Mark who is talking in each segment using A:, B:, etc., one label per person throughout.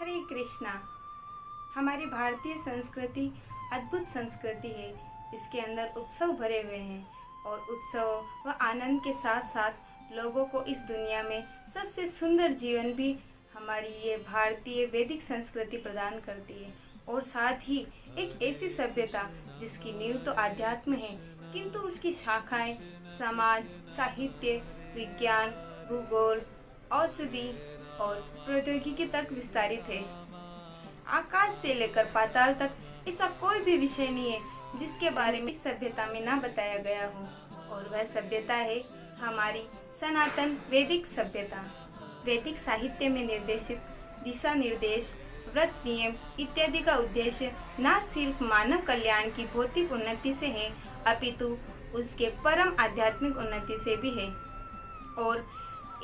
A: हरे कृष्णा। हमारी भारतीय संस्कृति अद्भुत संस्कृति है। इसके अंदर उत्सव भरे हुए हैं और उत्सव व आनंद के साथ साथ लोगों को इस दुनिया में सबसे सुंदर जीवन भी हमारी ये भारतीय वैदिक संस्कृति प्रदान करती है। और साथ ही एक ऐसी सभ्यता जिसकी नींव तो आध्यात्म है, किंतु उसकी शाखाएं समाज, साहित्य, विज्ञान, भूगोल, औषधि और प्रौद्योगिकी तक विस्तारित है। आकाश से लेकर पाताल तक ऐसा कोई भी विषय नहीं है जिसके बारे में इस सभ्यता में ना बताया गया हो। और वह सभ्यता है हमारी सनातन वैदिक सभ्यता। वैदिक साहित्य में निर्देशित दिशा निर्देश, व्रत, नियम इत्यादि का उद्देश्य न सिर्फ मानव कल्याण की भौतिक उन्नति से है, अपितु उसके परम आध्यात्मिक उन्नति से भी है। और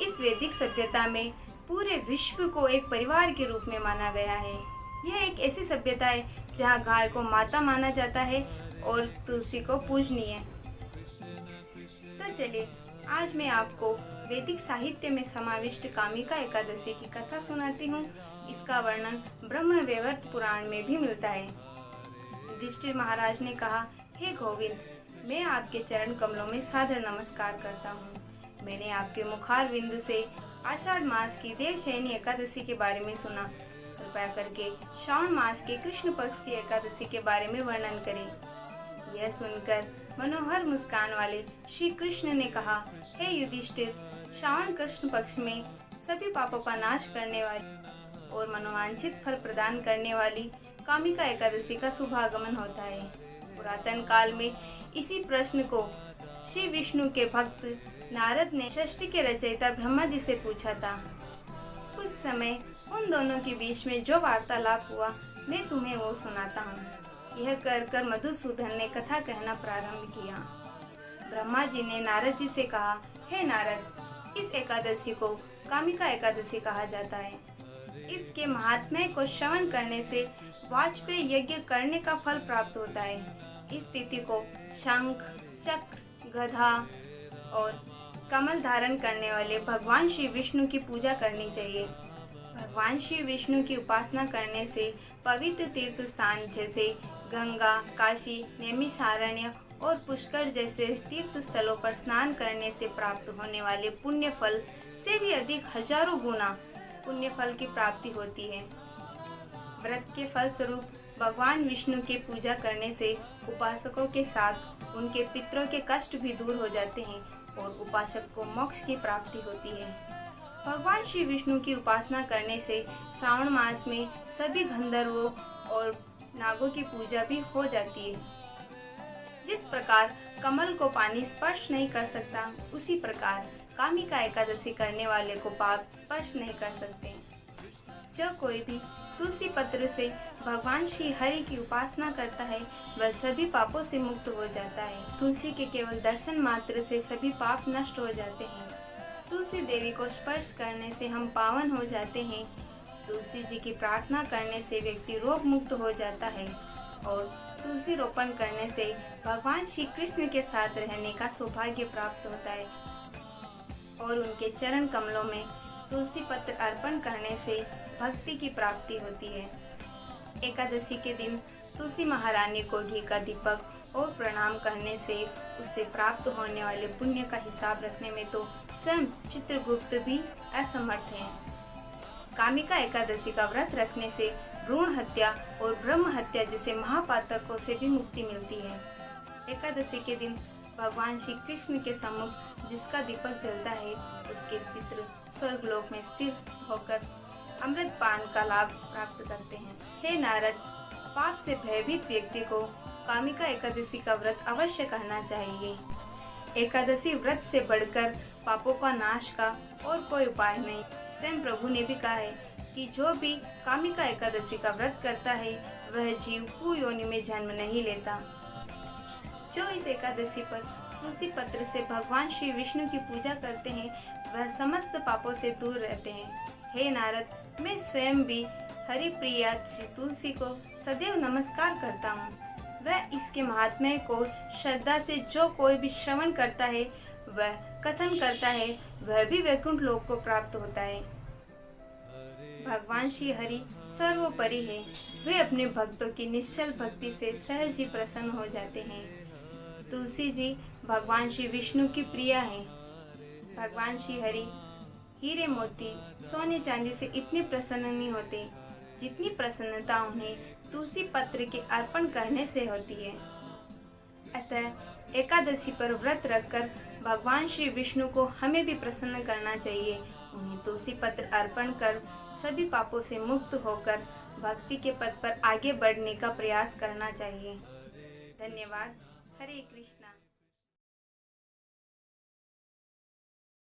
A: इस वैदिक सभ्यता में पूरे विश्व को एक परिवार के रूप में माना गया है। यह एक ऐसी सभ्यता है जहाँ गाय को माता माना जाता है और तुलसी को पूजनीय। तो चलिए, आज मैं आपको वैदिक साहित्य में समाविष्ट कामिका एकादशी की कथा सुनाती हूँ। इसका वर्णन ब्रह्म वैवर्त पुराण में भी मिलता है। युधिष्ठिर महाराज ने कहा, हे गोविंद, मैं आपके चरण कमलों में सादर नमस्कार करता हूँ। मैंने आपके मुखार विंद से आषाढ़ मास की देवशयनी एकादशी के बारे में सुना। कृपया करके श्रावण मास के कृष्ण पक्ष की एकादशी के बारे में वर्णन करें। यह सुनकर मनोहर मुस्कान वाले श्री कृष्ण ने कहा, हे युधिष्ठिर, श्रावण कृष्ण पक्ष में सभी पापों का नाश करने वाली और मनोवांछित फल प्रदान करने वाली कामिका एकादशी का शुभागमन होता है। पुरातन काल में इसी प्रश्न को श्री विष्णु के भक्त नारद ने षष्ठी के रचयिता ब्रह्मा जी से पूछा था। उस समय उन दोनों के बीच में जो वार्तालाप हुआ, मैं तुम्हें वो सुनाता हूँ। यह कर मधुसूदन ने कथा कहना प्रारंभ किया। ब्रह्मा जी ने नारद जी से कहा, हे नारद, इस एकादशी को कामिका एकादशी कहा जाता है। इसके महात्म्य को श्रवण करने से वाजपेय यज्ञ करने का फल प्राप्त होता है। इस तिथि को शंख, चक्र, गधा और कमल धारण करने वाले भगवान श्री विष्णु की पूजा करनी चाहिए। भगवान श्री विष्णु की उपासना करने से पवित्र तीर्थ स्थान जैसे गंगा, काशी, नैमिषारण्य और पुष्कर जैसे तीर्थ स्थलों पर स्नान करने से प्राप्त होने वाले पुण्य फल से भी अधिक हजारों गुना पुण्य फल की प्राप्ति होती है। व्रत के फल स्वरूप भगवान विष्णु की पूजा करने से उपासकों के साथ उनके पितरों के कष्ट भी दूर हो जाते हैं और उपासक को मोक्ष की प्राप्ति होती है। भगवान श्री विष्णु की उपासना करने से श्रावण मास में सभी गंधर्वों और नागों की पूजा भी हो जाती है। जिस प्रकार कमल को पानी स्पर्श नहीं कर सकता, उसी प्रकार कामिका एकादशी करने वाले को पाप स्पर्श नहीं कर सकते। जो कोई भी तुलसी पत्र से भगवान श्री हरि की उपासना करता है, वह सभी पापों से मुक्त हो जाता है। तुलसी के केवल दर्शन मात्र से सभी पाप नष्ट हो जाते हैं। तुलसी देवी को स्पर्श करने से हम पावन हो जाते हैं। तुलसी जी की प्रार्थना करने से व्यक्ति रोग मुक्त हो जाता है और तुलसी रोपण करने से भगवान श्री कृष्ण के साथ रहने का सौभाग्य प्राप्त होता है और उनके चरण कमलों में तुलसी पत्र अर्पण करने से भक्ति की प्राप्ति होती है। एकादशी के दिन तुलसी महारानी को घी का दीपक और प्रणाम करने से उससे प्राप्त होने वाले पुण्य का हिसाब रखने में तो स्वयं चित्रगुप्त भी असमर्थ हैं। कामिका एकादशी का व्रत रखने से भ्रूण हत्या और ब्रह्म हत्या जैसे महापातकों से भी मुक्ति मिलती है। एकादशी के दिन भगवान श्री कृष्ण के सम्मुख जिसका दीपक जलता है, उसके पितृ स्वर्गलोक में स्थिर होकर अमृत पान का लाभ प्राप्त करते हैं। हे नारद, पाप से भयभीत व्यक्ति को कामिका एकादशी का व्रत अवश्य करना चाहिए। एकादशी व्रत से बढ़कर पापों का नाश का और कोई उपाय नहीं। स्वयं प्रभु ने भी कहा है कि जो भी कामिका एकादशी का व्रत करता है, वह जीव कुयोनि में जन्म नहीं लेता। जो इस एकादशी पर तुलसी पत्र से भगवान श्री विष्णु की पूजा करते हैं, वह समस्त पापों से दूर रहते हैं। हे नारद, मैं स्वयं भी हरि प्रिया श्री तुलसी को सदैव नमस्कार करता हूँ। वह इसके महात्म्य को श्रद्धा से जो कोई भी श्रवण करता है, वह कथन करता है, वह भी वैकुंठ लोक को प्राप्त होता है। भगवान श्री हरि सर्वोपरि है। वे अपने भक्तों की निश्चल भक्ति से सहज ही प्रसन्न हो जाते हैं। तुलसी जी भगवान श्री विष्णु की प्रिया हैं। भगवान श्री हरि हीरे मोती सोने चांदी से इतने प्रसन्न नहीं होते जितनी प्रसन्नता उन्हें तुलसी पत्र के अर्पण करने से होती है। अतः एकादशी पर व्रत रखकर भगवान श्री विष्णु को हमें भी प्रसन्न करना चाहिए। उन्हें तुलसी पत्र अर्पण कर सभी पापों से मुक्त होकर भक्ति के पथ पर आगे बढ़ने का प्रयास करना चाहिए। धन्यवाद। हरे कृष्णा।